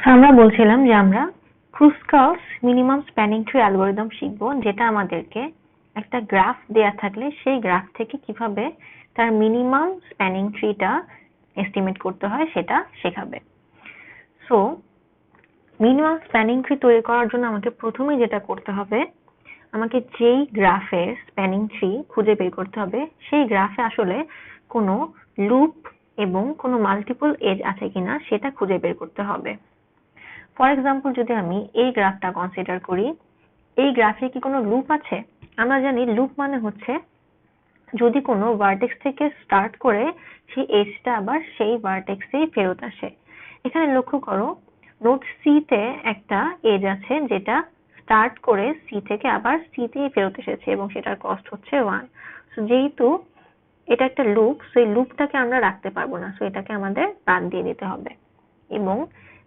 আমরা বলছিলাম যে আমরা ক্রুস্কালস মিনিমাম স্প্যানিং ট্রি অ্যালগরিদম শিখবো, যেটা আমাদেরকে একটা গ্রাফ দেয়া থাকলে সেই গ্রাফ থেকে কিভাবে তার মিনিমাম স্প্যানিং ট্রিটা এস্টিমেট করতে হয় সেটা শেখাবে। সো মিনিমাম স্প্যানিং ট্রি তৈরি করার জন্য আমাকে প্রথমেই যেটা করতে হবে, আমাকে যেই গ্রাফের স্প্যানিং ট্রি খুঁজে বের করতে হবে সেই গ্রাফে আসলে কোনো লুপ এবং কোনো মাল্টিপল এজ আছে কিনা সেটা খুঁজে বের করতে হবে। ফর এক্সাম্পল, যদি আমি এই গ্রাফটা কনসিডার করি, এই গ্রাফে কি কোনো লুপ আছে? আমরা জানি লুপ মানে হচ্ছে যদি কোনো ভার্টেক্স থেকে স্টার্ট করে সেই এজটা আবার সেই ভার্টেক্সেই ফেরত আসে। এখানে লক্ষ্য করো, নোড সি তে একটা এজ আছে যেটা স্টার্ট করে সি থেকে আবার সি তেই ফেরত এসেছে এবং সেটার কস্ট হচ্ছে 1। সো যেহেতু এটা একটা লুপ, সো এই লুপটাকে আমরা রাখতে পারবো না, সো এটাকে আমাদের বাদ দিয়ে দিতে হবে। এবং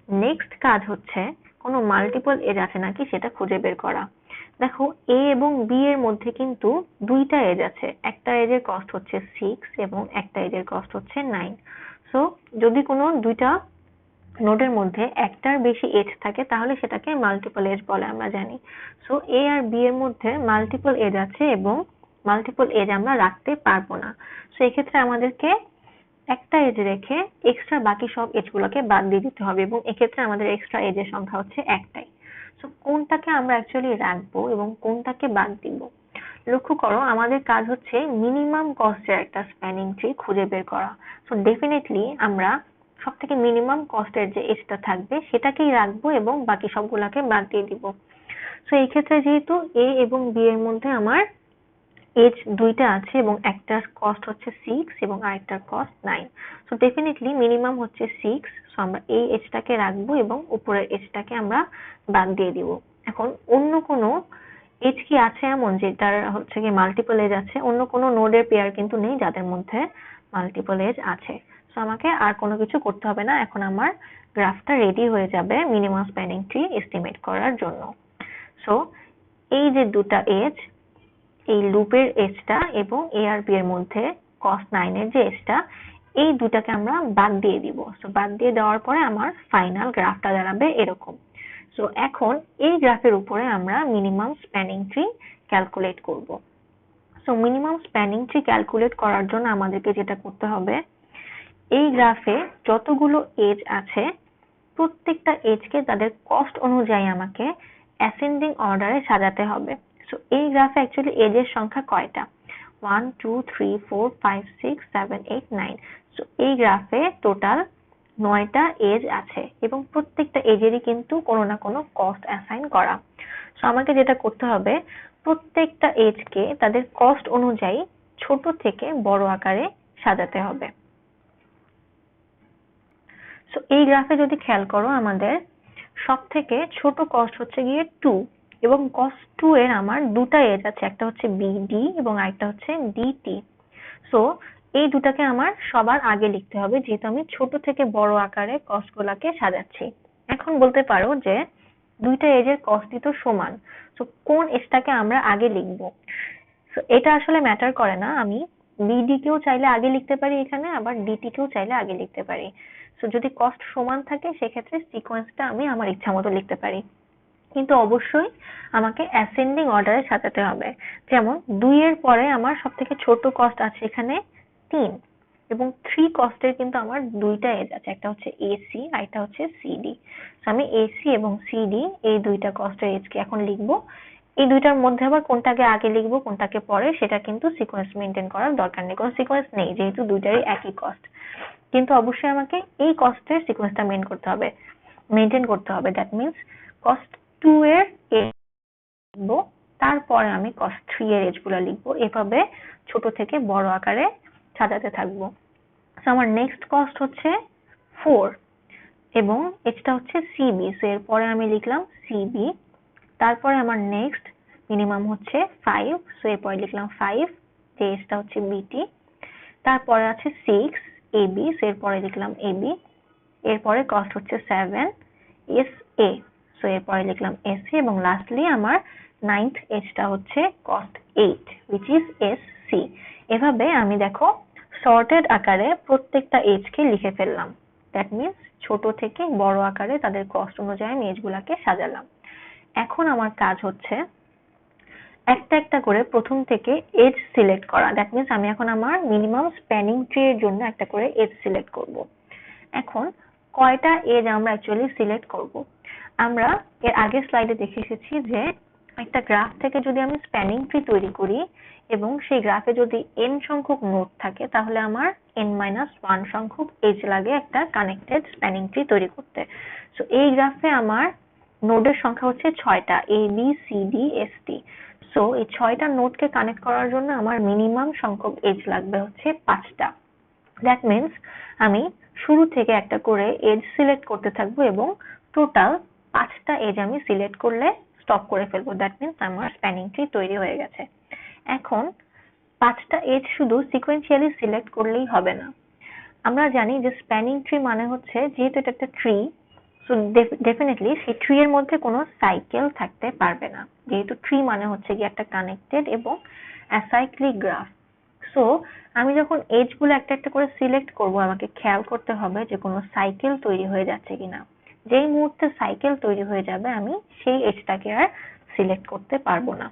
নেক্সট কাজ হচ্ছে কোনো মাল্টিপল এজ আছে নাকি সেটা খুঁজে বের করা। দেখো, এ এবং বি এর মধ্যে কিন্তু দুইটা এজ আছে, একটা এজের কস্ট হচ্ছে 6 এবং একটা এজের কস্ট হচ্ছে 9। সো যদি কোনো দুইটা নোডের মধ্যে একটার বেশি এজ থাকে তাহলে সেটাকে মাল্টিপল এজ বলে, আমরা জানি। সো এ আর বি এর মধ্যে মাল্টিপল এজ আছে এবং মাল্টিপল এজ আমরা রাখতে পারবো না। সো এক্ষেত্রে আমাদেরকে একটা এজ রেখে এক্সট্রা বাকি সব এজ গুলোকে বাদ দিয়ে দিতে হবে এবং এক্ষেত্রে আমাদের এক্সট্রা এজের সংখ্যা হচ্ছে একটাই। সো কোনটাকে আমরা অ্যাকচুয়ালি রাখবো এবং কোনটাকে বাদ দিব, লক্ষ্য করো আমাদের কাজ হচ্ছে মিনিমাম কস্টের একটা স্প্যানিং ট্রি খুঁজে বের করা। সো ডেফিনেটলি আমরা সব থেকে মিনিমাম কস্টের যে এজটা থাকবে সেটাকেই রাখবো এবং বাকি সবগুলাকে বাদ দিয়ে দিব। সো এই ক্ষেত্রে যেহেতু এ এবং বি এর মধ্যে আমার এজ দুইটা আছে এবং একটার কস্ট হচ্ছে 6 এবং আরেকটার কস্ট 9, সো ডেফিনেটলি মিনিমাম হচ্ছে 6। সো আমরা এই এজটাকে রাখবো এবং উপরের এজটাকে আমরা বাদ দিয়ে দিব। এখন অন্য কোনো এজ কি আছে এমন যেটার হচ্ছে কি মাল্টিপল এজ আছে? অন্য কোনো নোডের পেয়ার কিন্তু নেই যাদের মধ্যে মাল্টিপল এজ আছে। সো আমাকে আর কোনো কিছু করতে হবে না, এখন আমার গ্রাফটা রেডি হয়ে যাবে মিনিমাম স্প্যানিং ট্রি এস্টিমেট করার জন্য। সো এই যে দুটা এজ, এই লুপের এজটা এবং এ আর বি এর মধ্যে কস্ট 9 এর যে এজটা, এই দুটাকে আমরা বাদ দিয়ে দিব। সো বাদ দিয়ে দেওয়ার পরে আমার ফাইনাল গ্রাফটা দাঁড়াবে এরকম। সো এখন এই গ্রাফের উপরে আমরা মিনিমাম স্প্যানিং ট্রি ক্যালকুলেট করব। So minimum spanning tree calculate করার জন্য আমাদেরকে যেটা করতে হবে, এই গ্রাফে যতগুলো এজ আছে প্রত্যেকটা এজকে তাদের কস্ট অনুযায়ী আমাকে অ্যাসেন্ডিং অর্ডারে সাজাতে হবে। সো এই গ্রাফে অ্যাকচুয়ালি এজের সংখ্যা কয়টা? 1 2 3 4 5 6 7 8 9। সো এই গ্রাফে টোটাল 9টা এজ আছে এবং প্রত্যেকটা এজেরই কিন্তু কোনো না কোনো কস্ট অ্যাসাইন করা। সো আমাকে যেটা করতে হবে, প্রত্যেকটা এজকে তাদের কস্ট অনুযায়ী ছোট থেকে বড় আকারে সাজাতে হবে। সো এই গ্রাফে যদি খেয়াল করো, আমাদের সব থেকে ছোট কস্ট হচ্ছে গিয়ে 2 এবং কস্ট 2 এর আমার দুটা এজ আছে, একটা হচ্ছে বিডি এবং আরেকটা হচ্ছে ডিটি। সো এই দুটাকে আমার সবার আগে লিখতে হবে যেহেতু আমি ছোট থেকে বড় আকারে কস্ট গুলাকে সাজাচ্ছি। এখন বলতে পারো যে দুইটা এজের কস্টই তো সমান, সো কোন এজটাকে আমরা আগে লিখবো? সো এটা আসলে ম্যাটার করে না, আমি বিডি কেও চাইলে আগে লিখতে পারি এখানে, আবার ডিটি কেও চাইলে আগে লিখতে পারি। সো যদি কস্ট সমান থাকে সেক্ষেত্রে সিকোয়েন্সটা আমি আমার ইচ্ছা মতো লিখতে পারি, কিন্তু অবশ্যই আমাকে অ্যাসেন্ডিং অর্ডারে সাজাতে হবে। যেমন 2 এর পরে আমার সব থেকে ছোট কস্ট আছে এখানে 3 এবং 3 কস্টের কিন্তু আমার দুইটা এজ আছে, একটা হচ্ছে এসি আর একটা হচ্ছে সিডি। সো আমি এসি এবং সিডি এই দুইটা কস্টের এজকে এখন লিখবো। এই দুইটার মধ্যে আবার কোনটাকে আগে লিখবো কোনটাকে পরে সেটা কিন্তু সিকোয়েন্স মেনটেন করার দরকার নেই, কোনো সিকোয়েন্স নেই যেহেতু দুইটারই একই কস্ট। কিন্তু অবশ্যই আমাকে এই কস্টের সিকোয়েন্সটা মেনটেন করতে হবে। দ্যাট মিন্স কস্ট 2 এর এজ লিখবো, তারপরে আমি কস্ট 3 এর এজ গুলো লিখবো, এভাবে ছোট থেকে বড় আকারে সাজাতে থাকবো। সো আমার নেক্সট কস্ট হচ্ছে 4 এবং এজটা হচ্ছে সিবি, সো এরপরে আমি লিখলাম সিবি। তারপরে আমার নেক্সট মিনিমাম হচ্ছে 5, সো এরপরে লিখলাম 5, যে এজটা হচ্ছে বিটি। তারপরে আছে 6 এবি, সো এরপরে লিখলাম এবি। এরপরে কস্ট হচ্ছে 7 এস এ, সো এরপরে লিখলাম এসি এবং লাস্টলি আমার 9th এজটা হচ্ছে কস্ট 8 which is এসসি। এভাবে আমি দেখো সর্টেড আকারে প্রত্যেকটা এজকে লিখে ফেললাম। দ্যাট মিনস ছোট থেকে বড় আকারে তাদের কস্ট অনুযায়ী আমি এজগুলাকে সাজালাম। এখন আমার কাজ হচ্ছে একটা একটা করে প্রথম থেকে এজ সিলেক্ট করা। দ্যাট মিনস আমি এখন আমার মিনিমাম স্প্যানিং ট্রি এর জন্য একটা করে এজ সিলেক্ট করব। এখন কয়টা এজ আমরা অ্যাকচুয়ালি সিলেক্ট করব? আমরা এর আগের স্লাইডে দেখে এসেছি যে একটা গ্রাফ থেকে যদি আমি স্প্যানিং ট্রি তৈরি করি এবং সেই গ্রাফে যদি n সংখ্যক নোড থাকে তাহলে আমার n-1 সংখ্যক এজ লাগে একটা কানেক্টেড স্প্যানিং ট্রি তৈরি করতে। সো এই গ্রাফে আমার নোডের সংখ্যা হচ্ছে 6টা, a b c d s t। So এই 6টা নোডকে কানেক্ট করার জন্য আমার মিনিমাম সংখ্যক এজ লাগবে হচ্ছে 5টা। দ্যাট মিনস আমি শুরু থেকে একটা করে এজ সিলেক্ট করতে থাকবো এবং টোটাল 5টা এজ আমি সিলেক্ট করলে স্টপ করে ফেলবো। দ্যাট মিনস আমার স্প্যানিং ট্রি তৈরি হয়ে গেছে। এখন 5টা এজ শুধু সিকোয়েন্সিয়ালি সিলেক্ট করলেই হবে না। আমরা জানি যে স্প্যানিং ট্রি মানে হচ্ছে যেহেতু এটা একটা ট্রি, সো ডেফিনেটলি সেই ট্রি এর মধ্যে কোনো সাইকেল থাকতে পারবে না, যেহেতু ট্রি মানে হচ্ছে কি একটা কানেক্টেড এবং অ্যাসাইক্লিক গ্রাফ। সো আমি যখন এজ গুলো একটা একটা করে সিলেক্ট করব আমাকে খেয়াল করতে হবে যে কোনো সাইকেল তৈরি হয়ে যাচ্ছে কিনা। যেই মুহূর্তে সাইকেল তৈরি হয়ে যাবে আমি সেই এজটাকে আর সিলেক্ট করতে পারবো না।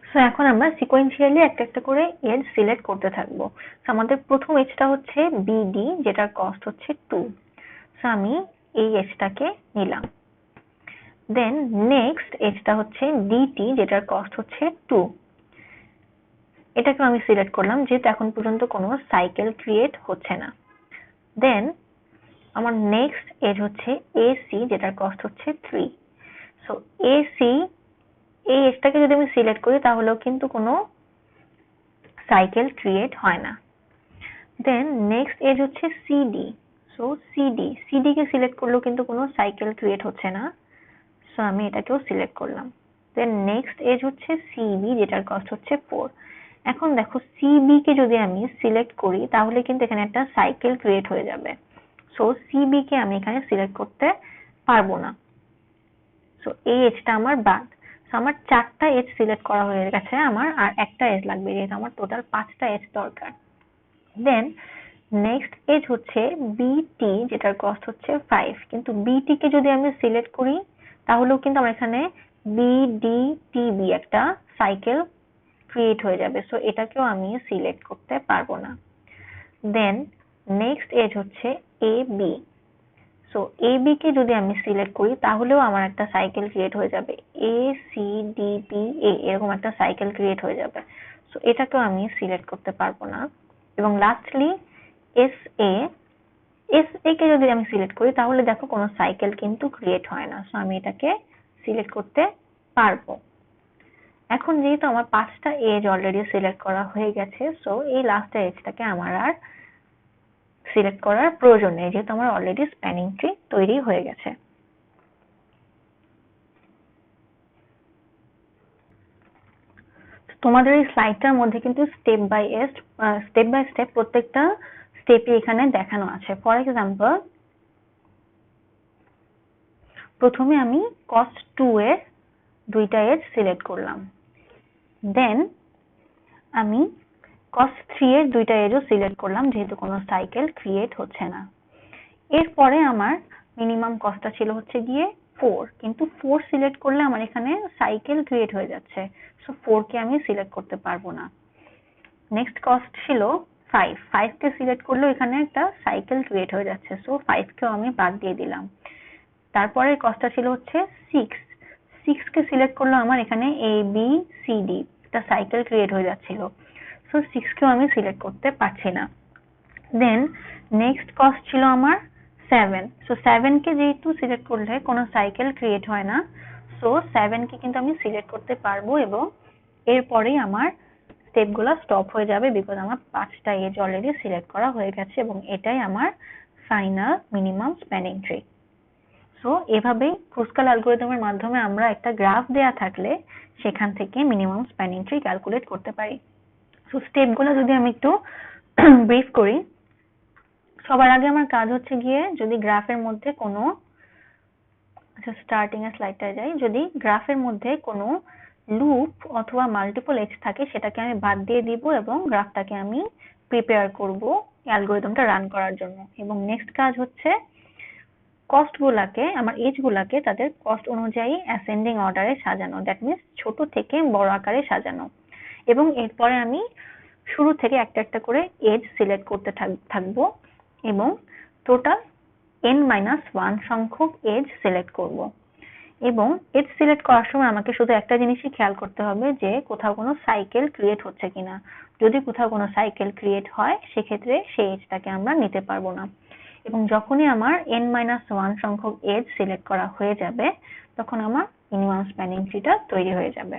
সো এখন আমরা সিকোয়েন্সিয়ালি একটা একটা করে এজ সিলেক্ট করতে থাকবো। সো আমাদের প্রথম এজটা হচ্ছে বিডি, যেটার কস্ট হচ্ছে 2। সো আমি এই এজটাকে নিলাম। দেন নেক্সট এজটা হচ্ছে ডিটি, যেটার কস্ট হচ্ছে 2। এটাকে আমি সিলেক্ট করলাম যেহেতু এখন পর্যন্ত কোনো সাইকেল ক্রিয়েট হচ্ছে না। দেন আমার নেক্সট এজ হচ্ছে এসি, যেটার কস্ট হচ্ছে 3। সো এসি এই এজটাকে যদি আমি সিলেক্ট করি তাহলেও কিন্তু কোনো সাইকেল ক্রিয়েট হয় না। দেন নেক্সট এজ হচ্ছে সিডি। সো সিডি কে সিলেক্ট করলেও কিন্তু কোনো সাইকেল ক্রিয়েট হচ্ছে না। সো আমি এটাকেও সিলেক্ট করলাম। দেন নেক্সট এজ হচ্ছে সিবি, যেটার কস্ট হচ্ছে 4। এখন দেখো সিবি কে যদি আমি সিলেক্ট করি তাহলে কিন্তু এখানে একটা সাইকেল ক্রিয়েট হয়ে যাবে। সো সিবি কে আমি এখানে সিলেক্ট করতে পারবো না। সো এই এজটা আমার বাদ। সো আমার 4টা এজ সিলেক্ট করা হয়ে গেছে, আমার আর একটা এজ লাগবে, যেহেতু আমার টোটাল 5টা এজ দরকার। দেন নেক্সট এজ হচ্ছে বিটি, যেটার কস্ট হচ্ছে 5। কিন্তু বিটি কে যদি আমি সিলেক্ট করি তাহলেও কিন্তু আমার এখানে বিডিটিবি একটা সাইকেল ক্রিয়েট হয়ে যাবে। সো এটাকেও আমি সিলেক্ট করতে পারবো না। দেন নেক্সট এজ হচ্ছে এবি। সো এবি কে যদি আমি সিলেক্ট করি তাহলেও আমার একটা সাইকেল ক্রিয়েট হয়ে যাবে, A C D B A, এরকম একটা সাইকেল ক্রিয়েট হয়ে যাবে। সো এটাকেও আমি সিলেক্ট করতে পারবো না। এবং লাস্টলি এস এ কে যদি আমি সিলেক্ট করি তাহলে দেখো কোনো সাইকেল কিন্তু ক্রিয়েট হয় না। সো আমি এটাকে সিলেক্ট করতে পারবো। এখন যেহেতু আমার 5টা এজ অলরেডি সিলেক্ট করা হয়ে গেছে, সো এই লাস্ট এজটাকে আমার আর সিলেক্ট করার প্রয়োজন নেই, যেহেতু আমার অলরেডি স্প্যানিং ট্রি তৈরি হয়ে গেছে। তোমাদের এই স্লাইডটার মধ্যে কিন্তু স্টেপ বাই স্টেপ প্রত্যেকটা স্টেপই এখানে দেখানো আছে। ফর এক্সাম্পল, প্রথমে আমি কস্ট 2 এর 2টা এজ সিলেক্ট করলাম। দেন আমি কস্ট 3 এর 2টা এজও সিলেক্ট করলাম, যেহেতু কোনো সাইকেল ক্রিয়েট হচ্ছে না। এরপরে আমার মিনিমাম কস্টটা ছিল হচ্ছে গিয়ে 4, কিন্তু 4 সিলেক্ট করলে আমার এখানে সাইকেল ক্রিয়েট হয়ে যাচ্ছে। সো 4 কে আমি সিলেক্ট করতে পারবো না। নেক্সট কস্ট ছিল 5 কে সিলেক্ট করলেও এখানে একটা সাইকেল ক্রিয়েট হয়ে যাচ্ছে। সো 5 কেও আমি বাদ দিয়ে দিলাম। তারপরে কস্টটা ছিল হচ্ছে 6 কে সিলেক্ট করলে আমার এখানে এ বি সি ডি একটা সাইকেল ক্রিয়েট হয়ে যাচ্ছিল। সো 6 কেও আমি সিলেক্ট করতে পারছি না। দেন নেক্সট কস্ট ছিল আমার 7। সো 7 কে যেহেতু সিলেক্ট করলে কোনো সাইকেল ক্রিয়েট হয় না, সো 7 কে কিন্তু আমি সিলেক্ট করতে পারবো এবং এরপরেই আমার স্টেপগুলো স্টপ হয়ে যাবে, বিকজ আমার 5টা এজ অলরেডি সিলেক্ট করা হয়ে গেছে এবং এটাই আমার final minimum spanning tree. So এভাবেই ক্রুস্কাল অ্যালগরিদমের মাধ্যমে আমরা একটা গ্রাফ দেয়া থাকলে সেখান থেকে মিনিমাম স্প্যানিং ট্রি ক্যালকুলেট করতে পারি। সো স্টেপগুলো যদি আমি একটু ব্রিফ করি, সবার আগে আমার কাজ হচ্ছে গিয়ে যদি গ্রাফের মধ্যে কোনো, আচ্ছা স্টার্টিং এর স্লাইডটায় যাই, যদি গ্রাফের মধ্যে কোনো লুপ অথবা মাল্টিপল এজ থাকে সেটাকে আমি বাদ দিয়ে দিব এবং গ্রাফটাকে আমি প্রিপেয়ার করব অ্যালগরিদমটা রান করার জন্য। এবং নেক্সট কাজ হচ্ছে কস্টগুলাকে, আমার এজগুলাকে তাদের কস্ট অনুযায়ী অ্যাসেন্ডিং অর্ডারে সাজানো, দ্যাট মিনস ছোট থেকে বড় আকারে সাজানো। এবং এরপরে আমি শুরু থেকে একটা একটা করে এজ সিলেক্ট করতে থাকবো এবং টোটাল n-1 সংখ্যক এজ সিলেক্ট করব। এবং এজ সিলেক্ট করার সময় আমাকে শুধু একটা জিনিসই খেয়াল করতে হবে যে কোথাও কোনো সাইকেল ক্রিয়েট হচ্ছে কিনা। যদি কোথাও কোনো সাইকেল ক্রিয়েট হয় সেক্ষেত্রে সেই এজটাকে আমরা নিতে পারবো না। এবং যখনই আমার n-1 সংখ্যক এজ সিলেক্ট করা হয়ে যাবে তখন আমার মিনিমাম স্প্যানিং ট্রিটা তৈরি হয়ে যাবে।